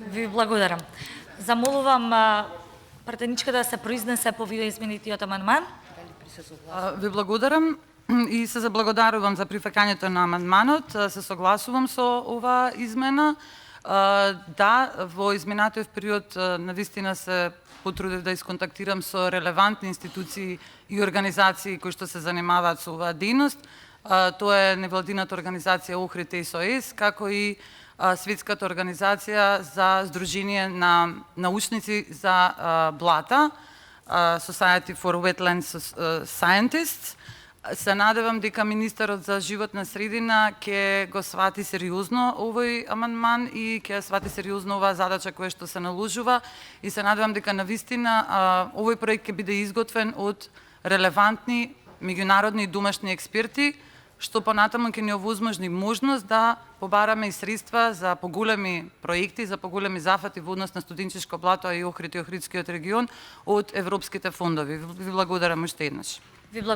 Ви благодарам. Замолувам пратеничка да се произнесе по видоизменетиот амандман. Ви благодарам и се заблагодарувам за прифаќањето на амандманот. Се согласувам со оваа измена. Да, во изминатиот период навистина се потрудив да исконтактирам со релевантни институции и организации кои што се занимаваат со оваа дејност. Тоа е невладината организација Охрид и СОС, како и Светската организација за Сдружение на научници за блата, Society for Wetlands Scientists. Се надевам дека министерот за животна средина ќе го свати сериозно овој амандман и ќе свати сериозно оваа задача која што се наложува и се надевам дека навистина овој проект ќе биде изготвен од релевантни меѓународни и домашни експерти, што понатаму ќе ни овозможни можност да побараме и средства за поголеми проекти, за поголеми зафати во однос на студенческо блато и Охрид и Охридскиот регион од европските фондови. Ви благодарам уште еднаш.